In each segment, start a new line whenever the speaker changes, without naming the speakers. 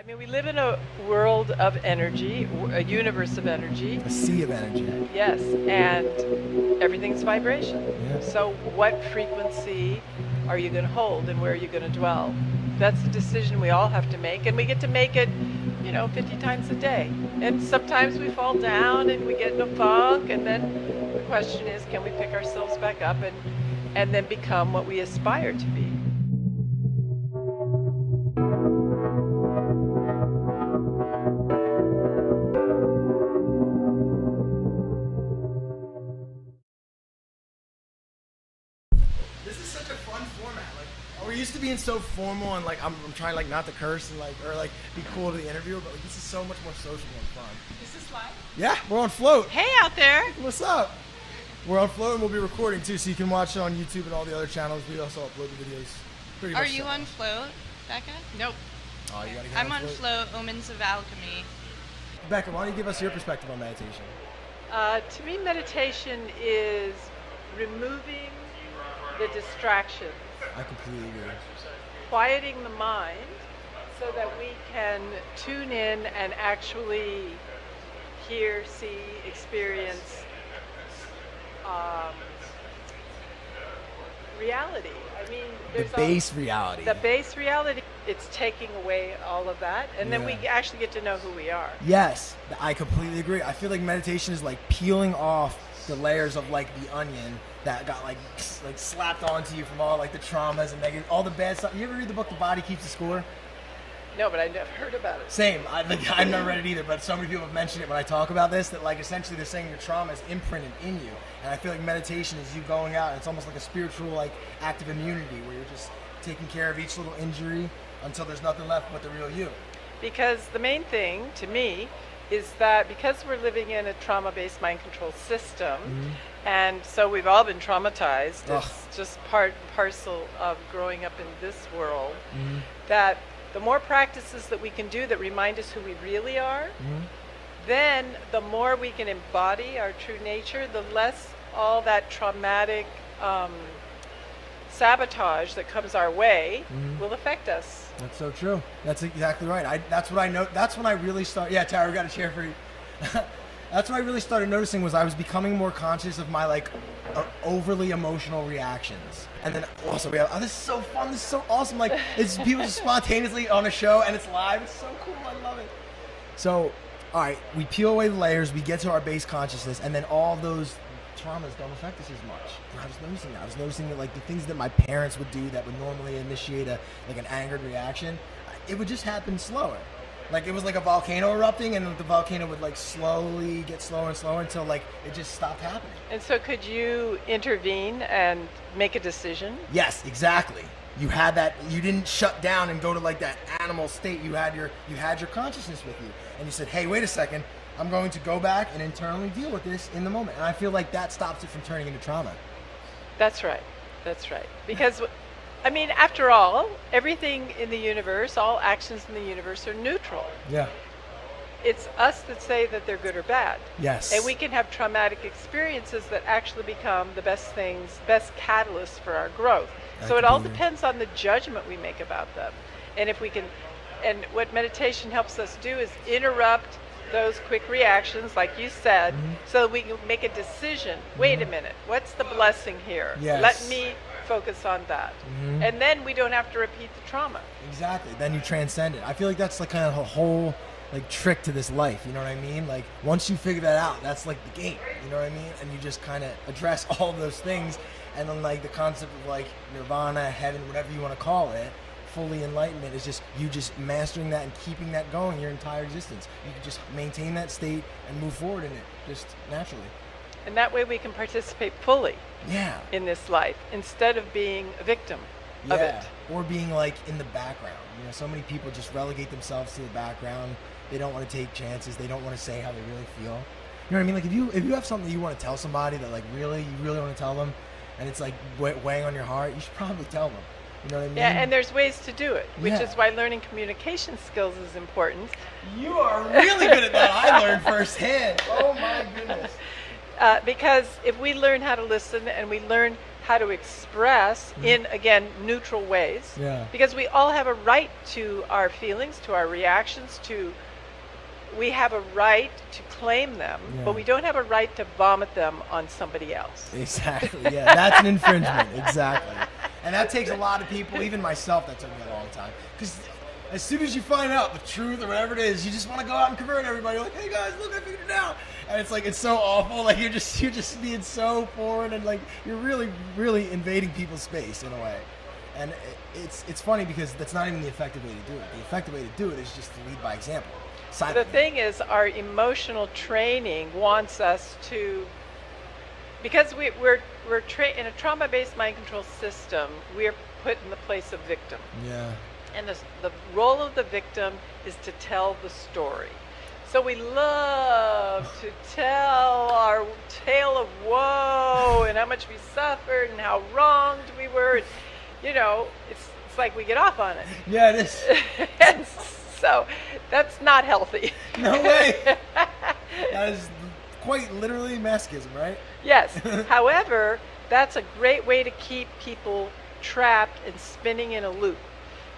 I mean, we live in a world of energy, a universe of energy.
A sea of energy.
Yes, and everything's vibration.
Yeah.
So what frequency are you going to hold and where are you going to dwell? That's a decision we all have to make, and we get to make it, 50 times a day. And sometimes we fall down and we get in a funk, and then the question is, can we pick ourselves back up and then become what we aspire to be?
This is such a fun format. Like, we're used to being so formal and like I'm trying like not to curse and or be cool to the interviewer, but this is so much more sociable and fun.
Is this live?
Yeah, we're on Float.
Hey out there!
What's up? We're on Float and we'll be recording too, so you can watch it on YouTube and all the other channels. We also upload the videos. Pretty
Are
much
you
so.
on Float, Becca?
Nope.
Oh, you gotta get
I'm on Float, Omens of Alchemy.
Becca, why don't you give us your perspective on meditation?
To me, meditation is removing the distractions,
I completely agree.
quieting the mind so that we can tune in and actually hear, see, experience reality. I mean,
The base reality.
the base reality. It's taking away all of that, and then we
Yeah.
actually get to know who we are.
Yes, I completely agree. I feel like meditation is like peeling off the layers of like the onion that got like slapped onto you from all like the traumas and negative, all the bad stuff. You ever read the book The Body Keeps the Score?
No, but I've never heard about it.
Same. I've never read it either, but so many people have mentioned it when I talk about this, that like essentially they're saying your trauma is imprinted in you. And I feel like meditation is you going out, and it's almost like a spiritual like act of immunity where you're just taking care of each little injury until there's nothing left but the real you.
Because the main thing to me is that because we're living in a trauma-based mind control system, and so we've all been traumatized,
Ugh.
it's just part and parcel of growing up in this world, that the more practices that we can do that remind us who we really are, then the more we can embody our true nature, the less all that traumatic sabotage that comes our way will affect us.
That's so true. That's exactly right. That's what I know. That's when I really started. Yeah, Tara, we got a chair for you. That's when I really started noticing was I was becoming more conscious of my like overly emotional reactions. And then also we have, this is so fun. This is so awesome. Like it's people just spontaneously on a show and it's live. It's so cool. I love it. So, all right, we peel away the layers. We get to our base consciousness, and then all those traumas don't affect us as much. And I was noticing that. I was noticing that like the things that my parents would do that would normally initiate an angered reaction, it would just happen slower. Like it was like a volcano erupting, and the volcano would like slowly get slower and slower until like it just stopped happening.
And so could you intervene and make a decision?
Yes, exactly. You had that. You didn't shut down and go to like that animal state. You had your consciousness with you, and you said, "Hey, wait a second. I'm going to go back and internally deal with this in the moment." And I feel like that stops it from turning into trauma.
That's right. That's right. Because, I mean, after all, everything in the universe, all actions in the universe are neutral.
Yeah.
It's us that say that they're good or bad.
Yes.
And we can have traumatic experiences that actually become the best catalysts for our growth. So it all depends on the judgment we make about them. And if we can, and what meditation helps us do is interrupt those quick reactions, like you said, so that we can make a decision. Wait a minute, what's the blessing here?
Yes.
Let me focus on that. And then we don't have to repeat the trauma.
Exactly. Then you transcend it. I feel like that's like kind of a whole like trick to this life. You know what I mean? Like once you figure that out, that's like the game. You know what I mean? And you just kind of address all of those things, and then like the concept of like nirvana, heaven, whatever you want to call it, fully enlightenment is just you just mastering that and keeping that going your entire existence. You can just maintain that state and move forward in it just naturally.
And that way we can participate fully
Yeah.
in this life instead of being a victim of it.
Or being like in the background. You know, so many people just relegate themselves to the background. They don't want to take chances. They don't want to say how they really feel. You know what I mean? Like if you have something that you want to tell somebody that like you really want to tell them, and it's like weighing on your heart, you should probably tell them. You know what I mean?
Yeah, and there's ways to do it, which
Yeah.
is why learning communication skills is important.
You are really good at that. I learned firsthand. Oh my goodness.
Because if we learn how to listen and we learn how to express in, again, neutral ways.
Yeah.
Because we all have a right to our feelings, to our reactions, we have a right to claim them,
Yeah.
but we don't have a right to vomit them on somebody else.
Exactly. Yeah, that's an infringement. Exactly. And that takes a lot of people, even myself, that took me a long time. Because as soon as you find out the truth or whatever it is, you just want to go out and convert everybody. You're like, hey guys, look, I figured it out. And it's like, it's so awful. Like you're just being so foreign, and like you're really, really invading people's space in a way. And it's funny because that's not even the effective way to do it. The effective way to do it is just to lead by example.
The thing is, our emotional training wants us to, because we're in a trauma-based mind control system, we're put in the place of victim.
Yeah. And
the role of the victim is to tell the story. So we love to tell our tale of woe and how much we suffered and how wronged we were. And, you know, it's like we get off on it.
Yeah, it is.
And so that's not healthy.
No way. That is quite literally masochism, right?
Yes. However, that's a great way to keep people trapped and spinning in a loop.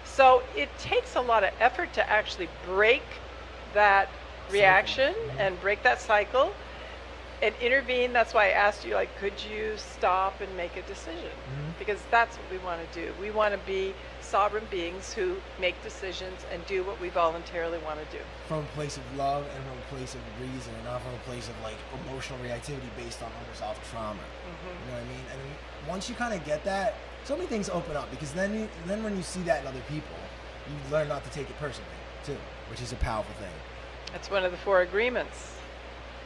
So it takes a lot of effort to actually break that reaction and break that cycle and intervene. That's why I asked you, like, could you stop and make a decision? Because that's what we want to do. We want to be sovereign beings who make decisions and do what we voluntarily want to do.
From a place of love and from a place of reason, and not from a place of like emotional reactivity based on unresolved trauma. You know what I mean? And then once you kind of get that, so many things open up, because then when you see that in other people, you learn not to take it personally too, which is a powerful thing.
That's one of the 4 agreements.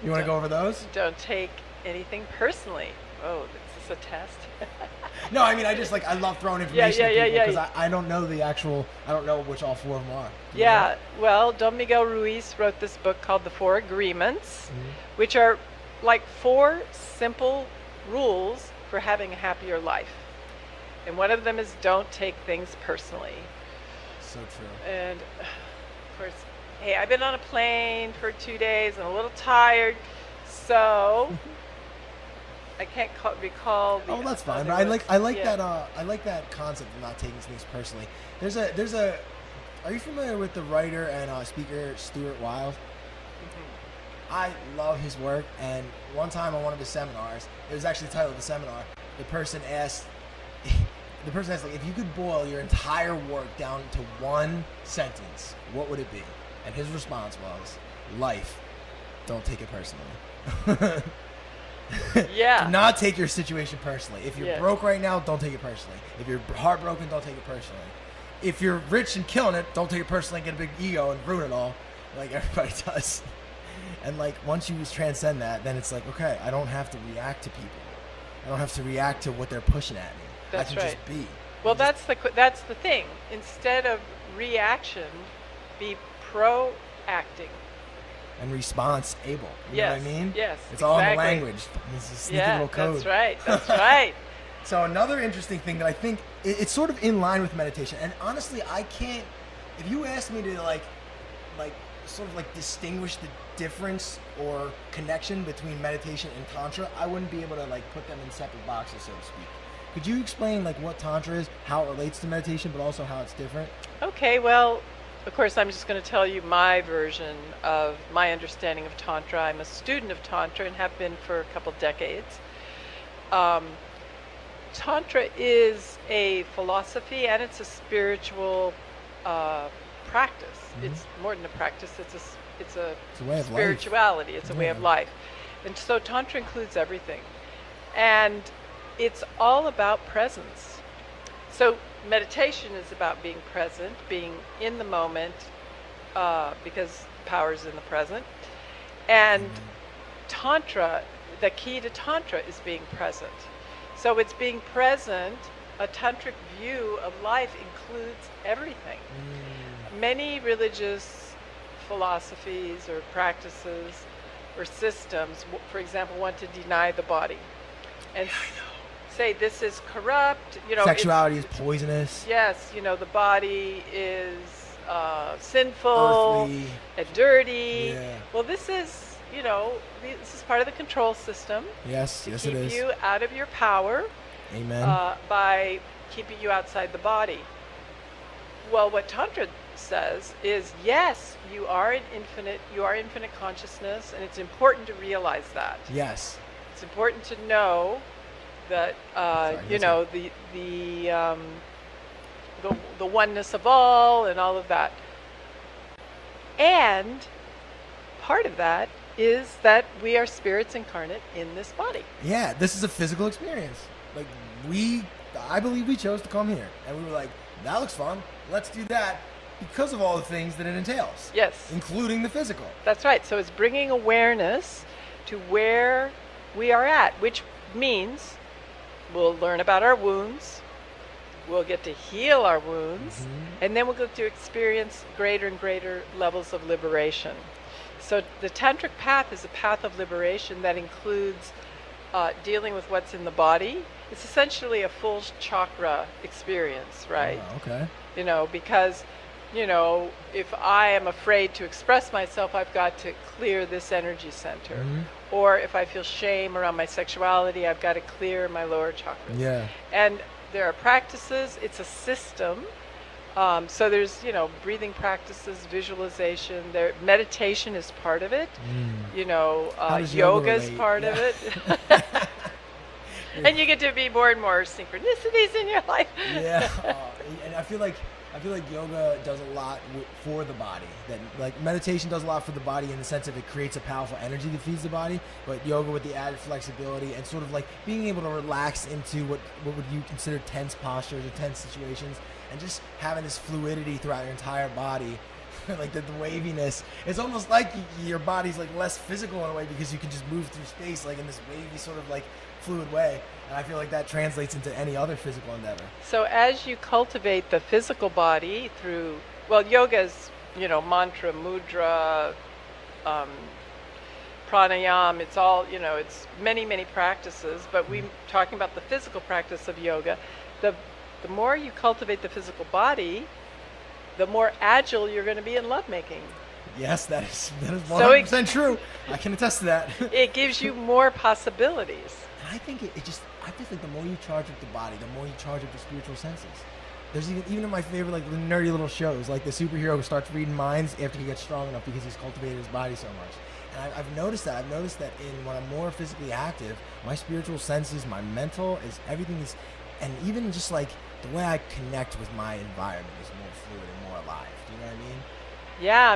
You want to go over those?
Don't take anything personally. Oh, is this a test?
No, I mean, I love throwing information at people because I don't know I don't know which all 4 of them are.
Yeah, well, Don Miguel Ruiz wrote this book called The 4 Agreements, which are like 4 simple rules for having a happier life. And one of them is don't take things personally.
So true.
And of course, hey, I've been on a plane for 2 days and a little tired, so I can't recall.
Oh, that's fine. But I like that concept of not taking things personally. There's a. Are you familiar with the writer and speaker Stuart Wilde? I love his work, and one time on one of his seminars, it was actually the title of the seminar. The person asked, like, if you could boil your entire work down to one sentence, what would it be? And his response was, life, don't take it personally.
Yeah.
Do not take your situation personally. If you're broke right now, don't take it personally. If you're heartbroken, don't take it personally. If you're rich and killing it, don't take it personally and get a big ego and ruin it all, like everybody does. And like once you transcend that, then it's like, okay, I don't have to react to people. I don't have to react to what they're pushing at me.
That's
I can
right.
just be.
Well, that's the thing. Instead of reaction, be pro-acting.
And response able. You know what I mean?
Yes.
It's all in the language. It's a sneaky little code.
That's right. That's right.
So another interesting thing that I think it's sort of in line with meditation, and honestly, I can't. If you ask me to like sort of like distinguish the difference or connection between meditation and Tantra, I wouldn't be able to like put them in separate boxes, so to speak. Could you explain like what Tantra is, how it relates to meditation, but also how it's different?
Okay. Well, of course, I'm just going to tell you my version of my understanding of Tantra. I'm a student of Tantra and have been for a couple decades. Tantra is a philosophy and it's a spiritual practice. It's more than a practice. It's a
way of
spirituality.
Life.
It's a way of life. And so Tantra includes everything. And it's all about presence. So meditation is about being present, being in the moment, because power's in the present. And Tantra, the key to Tantra is being present. So it's being present. A tantric view of life includes everything. Many religious philosophies or practices or systems, for example, want to deny the body and say this is corrupt. You know,
sexuality is poisonous.
Yes, you know, the body is sinful,
earthly,
and dirty.
Yeah.
Well, this is, you know, this is part of the control system.
Yes,
to
yes
keep
it is.
you out of your power.
Amen.
by keeping you outside the body. Well, what Tantra says is, yes, you are infinite consciousness, and it's important to realize that.
Yes.
It's important to know that the oneness of all and all of that. And part of that is that we are spirits incarnate in this body.
Yeah, this is a physical experience. Like I believe we chose to come here, and we were like, that looks fun. Let's do that because of all the things that it entails.
Yes.
Including the physical.
That's right. So it's bringing awareness to where we are at, which means we'll learn about our wounds, we'll get to heal our wounds, and then we'll get to experience greater and greater levels of liberation. So the Tantric path is a path of liberation that includes dealing with what's in the body. It's essentially a full chakra experience, right?
Oh, okay.
Because, if I am afraid to express myself, I've got to clear this energy center. Or if I feel shame around my sexuality, I've got to clear my lower chakras.
Yeah.
And there are practices. It's a system. So there's, breathing practices, visualization. Meditation is part of it. Yoga is part of it. And you get to be more and more synchronicities in your life.
Yeah. And I feel like yoga does a lot for the body. That like meditation does a lot for the body in the sense of it creates a powerful energy that feeds the body. But yoga with the added flexibility and sort of like being able to relax into what would you consider tense postures or tense situations, and just having this fluidity throughout your entire body. Like the waviness, it's almost like your body's like less physical in a way because you can just move through space like in this wavy sort of like fluid way, and I feel like that translates into any other physical endeavor.
So as you cultivate the physical body through, yoga's, mantra, mudra, pranayama, it's all, it's many practices, but we're talking about the physical practice of yoga. The more you cultivate the physical body, the more agile you're going to be in lovemaking.
Yes, that is 100% true. I can attest to that.
It gives you more possibilities.
And I think I just think the more you charge up the body, the more you charge up the spiritual senses. There's even in my favorite like nerdy little shows, like the superhero who starts reading minds after he gets strong enough because he's cultivated his body so much. And I've noticed that. When I'm more physically active, my spiritual senses, my mental, and even just like the way I connect with my environment is more fluid and more alive. Do you know what I mean?
Yeah,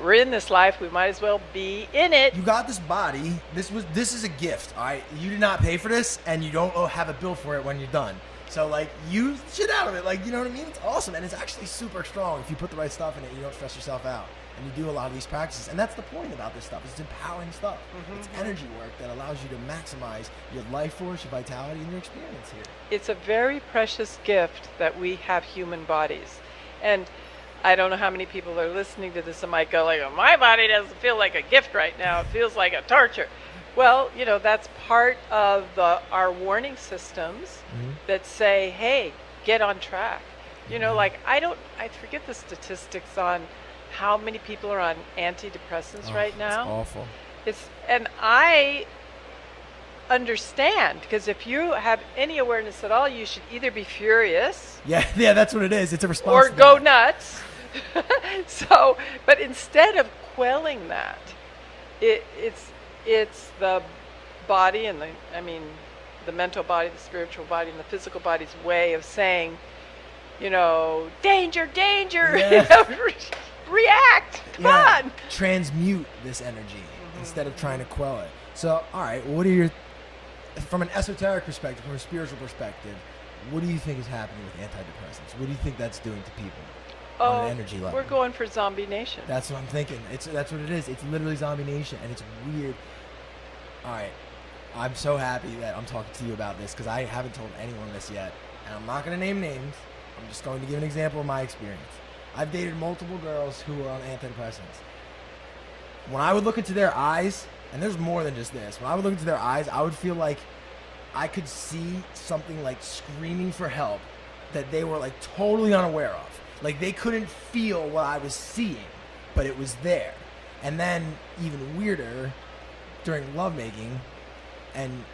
we're in this life, we might as well be in it.
You got this body. This is a gift, all right? You did not pay for this, and you don't have a bill for it when you're done. So, like, use shit out of it. Like, you know what I mean? It's awesome, and it's actually super strong if you put the right stuff in it. You don't stress yourself out, and you do a lot of these practices. And that's the point about this stuff. It's empowering stuff. It's energy work that allows you to maximize your life force, your vitality, and your experience here.
It's a very precious gift that we have human bodies. And I don't know how many people are listening to this and might go like, oh, my body doesn't feel like a gift right now. It feels like a torture. Well, that's part of our warning systems that say, hey, get on track. I forget the statistics on how many people are on antidepressants right now.
It's awful.
And I understand, because if you have any awareness at all, you should either be furious.
Yeah, that's what it is. It's a response.
Or go nuts. But instead of quelling that, it's the body and the mental body, the spiritual body, and the physical body's way of saying, danger,
Yeah.
react, come on.
Transmute this energy instead of trying to quell it. So, all right, from an esoteric perspective, from a spiritual perspective, what do you think is happening with antidepressants? What do you think that's doing to people on an energy level?
We're going for zombie nation.
That's what I'm thinking. That's what it is. It's literally zombie nation, and it's weird. All right, I'm so happy that I'm talking to you about this because I haven't told anyone this yet, and I'm not going to name names. I'm just going to give an example of my experience. I've dated multiple girls who were on antidepressants. When I would look into their eyes, and there's more than just this, when I would look into their eyes, I would feel like I could see something like screaming for help that they were like totally unaware of. Like they couldn't feel what I was seeing, but it was there. And then even weirder, during lovemaking, and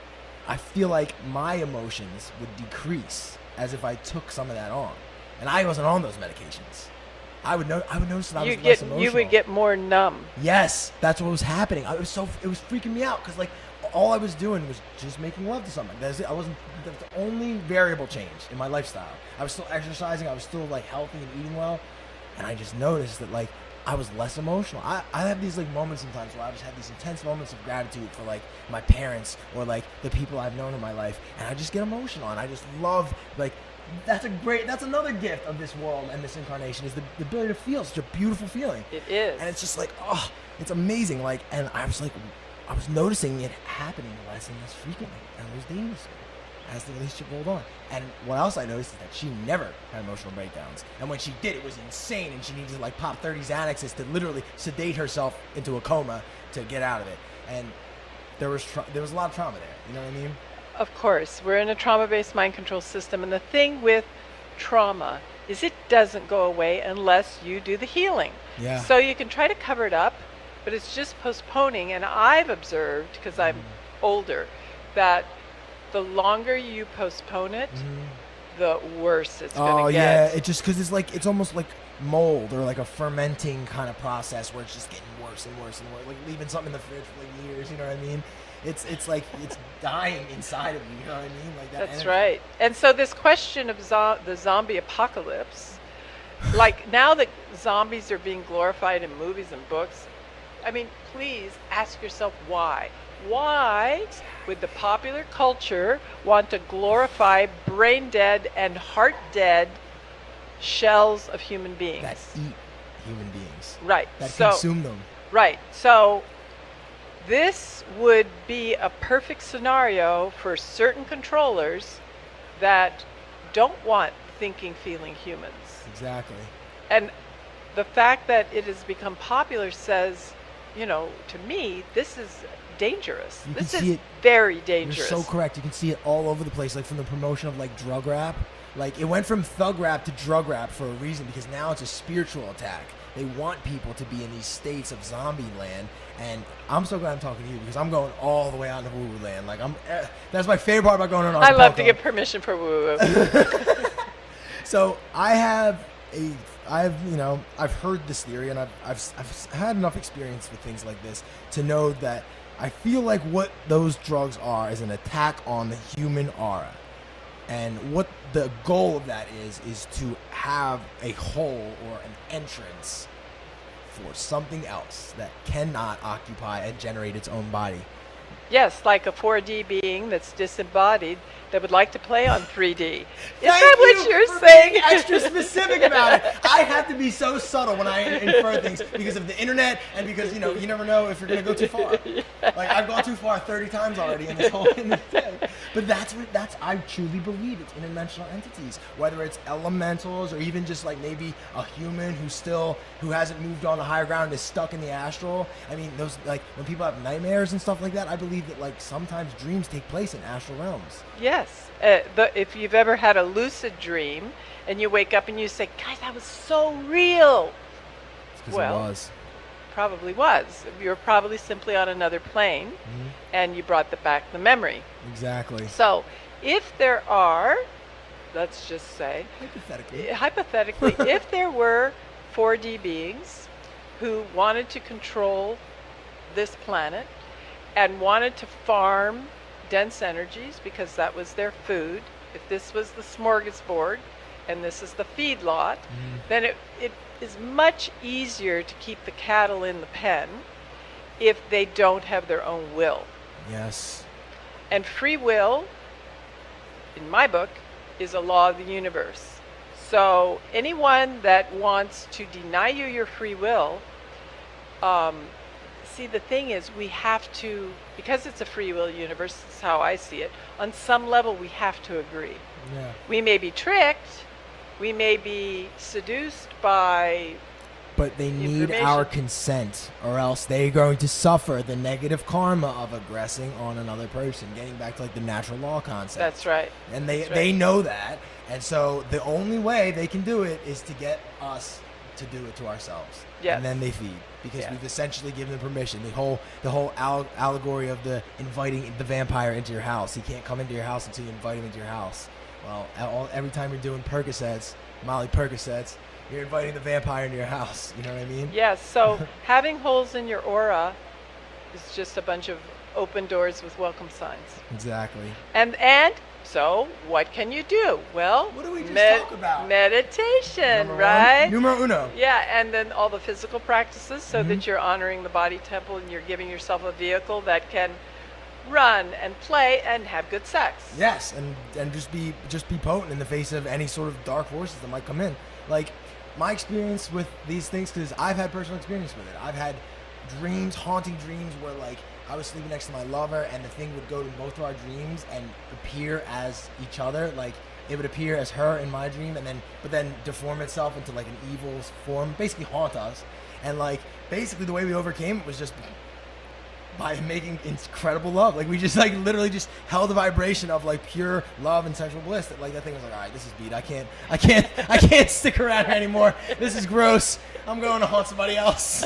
I feel like my emotions would decrease as if I took some of that on. And I wasn't on those medications. I would notice that I was less emotional.
You would get more numb.
Yes, that's what was happening. It was freaking me out because like all I was doing was just making love to someone. That's the only variable change in my lifestyle. I was still exercising. I was still like healthy and eating well, and I just noticed that like I was less emotional. I have these like moments sometimes where I just have these intense moments of gratitude for like my parents or like the people I've known in my life, and I just get emotional and I just love like. That's another gift of this world and this incarnation is the ability to feel such a beautiful feeling.
It is.
And it's just like, oh, it's amazing. Like, and I was noticing it happening less and less frequently. And I was dating this girl as the relationship rolled on. And what else I noticed is that she never had emotional breakdowns. And when she did, it was insane. And she needed to like pop 30 Xanaxes to literally sedate herself into a coma to get out of it. And there was a lot of trauma there. You know what I mean?
Of course, we're in a trauma-based mind control system, and the thing with trauma is it doesn't go away unless you do the healing.
Yeah.
So you can try to cover it up, but it's just postponing. And I've observed, because I'm older, that the longer you postpone it, the worse it's going to get.
Oh yeah, it just because it's almost like mold or like a fermenting kind of process where it's just getting worse and worse and worse, like leaving something in the fridge for like years. You know what I mean? It's like it's dying inside of you. You know what I mean? Like that.
That's
energy.
right. And so this question of the zombie apocalypse, like now that zombies are being glorified in movies and books, I mean, please ask yourself why. Why would the popular culture want to glorify brain dead and heart dead shells of human beings?
That eat human beings.
Right.
That consume them.
Right. So this would be a perfect scenario for certain controllers that don't want thinking, feeling humans.
Exactly.
And the fact that it has become popular says, you know, to me, this is dangerous. This is very dangerous.
You're so correct. You can see it all over the place, like from the promotion of like drug rap. Like it went from thug rap to drug rap for a reason, because now it's a spiritual attack. They want people to be in these states of zombie land, and I'm so glad I'm talking to you because I'm going all the way out to woo-woo land. Like that's my favorite part about going on.
I love to get permission for woo-woo.
So I've heard this theory, and I've had enough experience with things like this to know that I feel like what those drugs are is an attack on the human aura. And what the goal of that is to have a hole or an entrance for something else that cannot occupy and generate its own body.
Yes, like a 4D being that's disembodied that would like to play on 3D. Is that what you're saying?
Being extra specific about it. I have to be so subtle when I infer things because of the internet and because, you know, you never know if you're going to go too far. Yeah. Like, I've gone too far 30 times already in this whole thing. But I truly believe it's interdimensional entities, whether it's elementals or even just like maybe a human who hasn't moved on to higher ground and is stuck in the astral. I mean, those, like, when people have nightmares and stuff like that, I believe that like sometimes dreams take place in astral realms.
Yes. If you've ever had a lucid dream and you wake up and you say, guys, that was so real.
It's because it was.
Probably was. You were probably simply on another plane, and you brought back the memory.
Exactly.
So if there are, let's just say, hypothetically, if there were 4D beings who wanted to control this planet and wanted to farm dense energies because that was their food, if this was the smorgasbord and this is the feedlot, then it is much easier to keep the cattle in the pen if they don't have their own will.
Yes.
And free will, in my book, is a law of the universe. So anyone that wants to deny you your free will, see, the thing is, we have to, because it's a free will universe, that's how I see it, on some level we have to agree.
Yeah.
We may be tricked, we may be seduced by
but they need our consent, or else they're going to suffer the negative karma of aggressing on another person, getting back to like the natural law concept.
That's right.
And they know that, and so the only way they can do it is to get us to do it to ourselves.
Yes.
And then they feed because
Yeah.
we've essentially given them permission. The whole allegory of the inviting the vampire into your house. He can't come into your house until you invite him into your house. Well, every time you're doing Percocets, Molly Percocets, you're inviting the vampire into your house. You know what I mean?
Yes, so having holes in your aura is just a bunch of open doors with welcome signs.
Exactly.
And so what can you do? Well,
What do we just talk about?
Meditation,
Number
right?
one. Numero uno.
Yeah, and then all the physical practices so that you're honoring the body temple and you're giving yourself a vehicle that can run and play and have good sex.
Yes, and just be potent in the face of any sort of dark forces that might come in. Like my experience with these things, because I've had personal experience with it. I've had dreams, haunting dreams, where like I was sleeping next to my lover, and the thing would go to both of our dreams and appear as each other. Like it would appear as her in my dream, but then deform itself into like an evil form, basically haunt us. And like basically the way we overcame it was just by making incredible love. Like we just like literally just held the vibration of like pure love and sexual bliss. That like that thing was like, all right, this is beat. I can't stick around here anymore. This is gross. I'm going to haunt somebody else.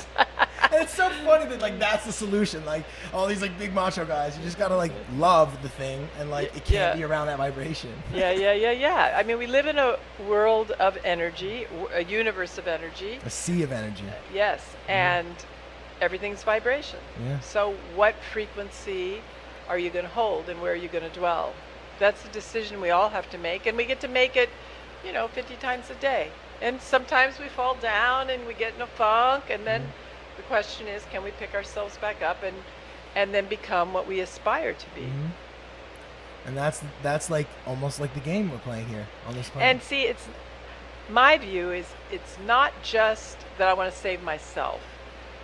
And it's so funny that like that's the solution. Like all these like big macho guys, you just gotta like love the thing, and like it can't be around that vibration.
Yeah. I mean, we live in a world of energy, a universe of energy.
A sea of energy.
Yes, and everything's vibration.
Yeah.
So what frequency are you going to hold and where are you going to dwell? That's the decision we all have to make, and we get to make it, 50 times a day. And sometimes we fall down and we get in a funk, and then the question is, can we pick ourselves back up and then become what we aspire to be?
And that's like almost like the game we're playing here on this planet.
And see, my view is it's not just that I want to save myself,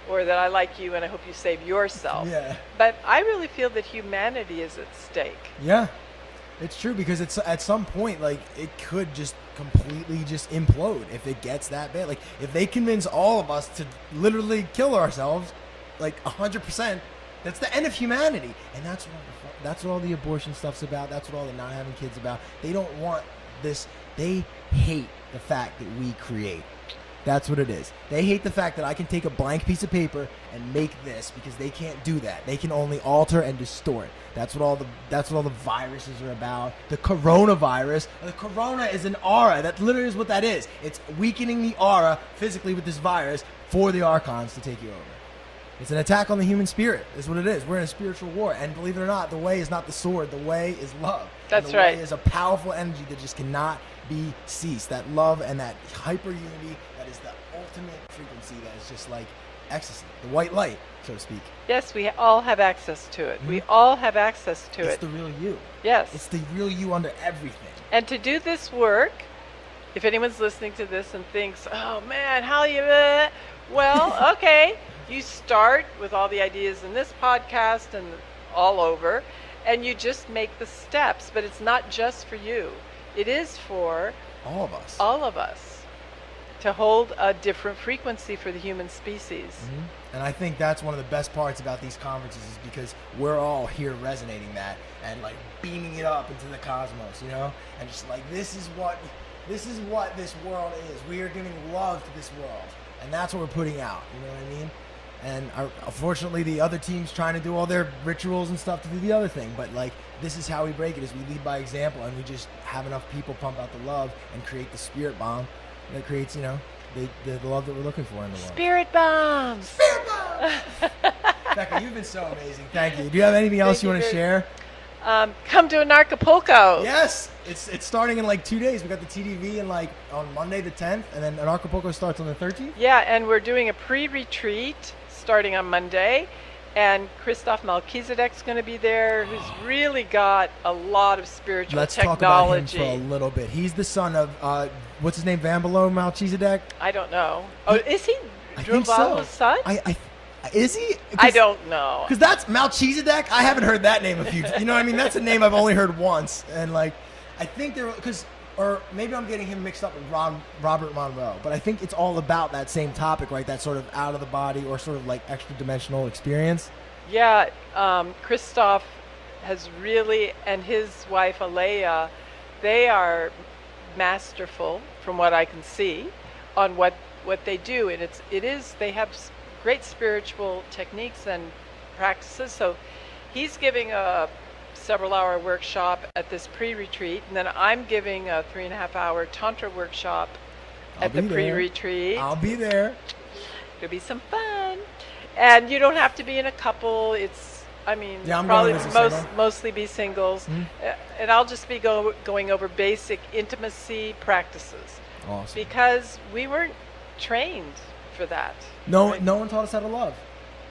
or that I like you and I hope you save yourself.
Yeah.
But I really feel that humanity is at stake.
Yeah, it's true, because it's at some point like it could just completely just implode if it gets that bad. Like if they convince all of us to literally kill ourselves, like 100%, that's the end of humanity. And that's what all the abortion stuff's about. That's what all the not having kids about. They don't want this. They hate the fact that we create. That's what it is. They hate the fact that I can take a blank piece of paper and make this, because they can't do that. They can only alter and distort. That's what all the viruses are about. The coronavirus. The corona is an aura. That literally is what that is. It's weakening the aura physically with this virus for the archons to take you over. It's an attack on the human spirit, is what it is. We're in a spiritual war. And believe it or not, the way is not the sword. The way is love.
That's
and the
right.
way is a powerful energy that just cannot be ceased. That love and that hyper unity, that is the ultimate frequency that is just like ecstasy. The white light, so to speak.
Yes, we all have access to it. We all have access to
It's
it.
the real you.
Yes.
It's the real you under everything.
And to do this work, if anyone's listening to this and thinks, oh man, how you... Well, okay. You start with all the ideas in this podcast and all over, and you just make the steps. But it's not just for you. It is for
All of us.
all of us to hold a different frequency for the human species.
And I think that's one of the best parts about these conferences, is because we're all here resonating that and like beaming it up into the cosmos, and just like this is what this world is. We are giving love to this world, and that's what we're putting out. You know what I mean? And unfortunately, the other team's trying to do all their rituals and stuff to do the other thing. But like, this is how we break it: is we lead by example, and we just have enough people pump out the love and create the spirit bomb that creates, the love that we're looking for in the world.
Spirit bombs!
Spirit bomb! Becca, you've been so amazing. Thank you. Do you have anything else you want to share?
Come to Anarchy.
Yes, it's starting in like 2 days. We got the TDV on Monday the 10th, and then Anarchy starts on the 13th.
Yeah, and we're doing a pre-retreat starting on Monday, and Christoph Melchizedek's going to be there, who's really got a lot of spiritual
Let's
technology.
talk about him for a little bit. He's the son of what's his name, Van Below Melchizedek.
I don't know. Oh, is he
I think so.
Druvala's son?
Is he?
I don't know.
Because that's Melchizedek. I haven't heard that name a few. You know what I mean? That's a name I've only heard once, and like I think or maybe I'm getting him mixed up with Robert Monroe, but I think it's all about that same topic, right? That sort of out of the body or sort of like extra dimensional experience.
Yeah, Christoph has really, and his wife Alea, they are masterful, from what I can see, on what what they do, and they have great spiritual techniques and practices. So he's giving a several-hour workshop at this pre-retreat, and then I'm giving a 3.5-hour Tantra workshop at the pre-retreat.
I'll be there.
It'll be some fun. And you don't have to be in a couple.
I'm
probably
going as a single.
mostly be singles. And I'll just be going over basic intimacy practices.
Awesome.
Because we weren't trained for that.
No,
right?
no one taught us how to love.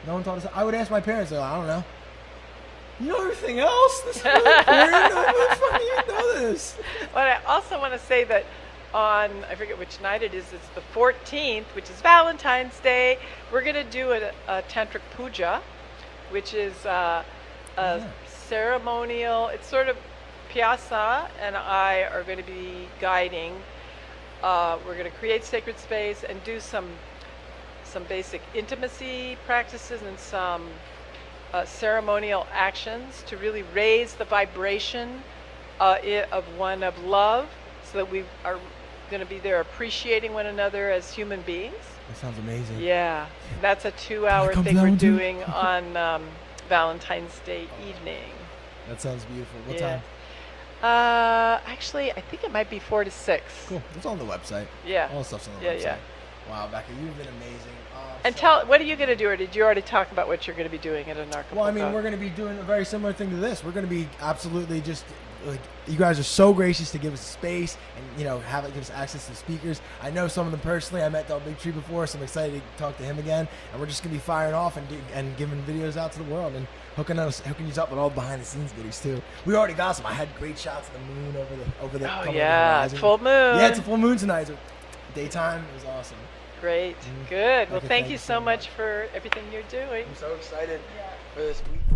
No one taught us. I would ask my parents. They're like, I don't know. You know everything else? This is really important. How the fuck do you know this?
But I also want to say that on, I forget which night it is, it's the 14th, which is Valentine's Day. We're going to do a Tantric puja, which is a ceremonial, it's sort of Piazza and I are going to be guiding. We're going to create sacred space and do some basic intimacy practices and some ceremonial actions to really raise the vibration of one of love, so that we are going to be there appreciating one another as human beings.
That sounds amazing.
Yeah, that's a 2-hour thing we're doing on Valentine's Day evening.
That sounds beautiful. What time?
Actually, I think it might be 4 to 6.
Cool. It's on the website.
Yeah.
All the stuff's on the website. Yeah. Wow, Becca, you've been amazing.
And what are you going to do, or did you already talk about what you're going to be doing at Anarchy?
Well, we're going to be doing a very similar thing to this. We're going to be absolutely just like, you guys are so gracious to give us space and give us access to speakers. I know some of them personally. I met Del Big Tree before, so I'm excited to talk to him again. And we're just going to be firing off and giving videos out to the world and hooking you up with all behind the scenes goodies too. We already got some. I had great shots of the moon over the
Oh yeah, full moon.
Yeah, it's a full moon tonight. So daytime. It was awesome.
Great. Good. Well, thank you so much for everything you're doing.
I'm so excited for this week.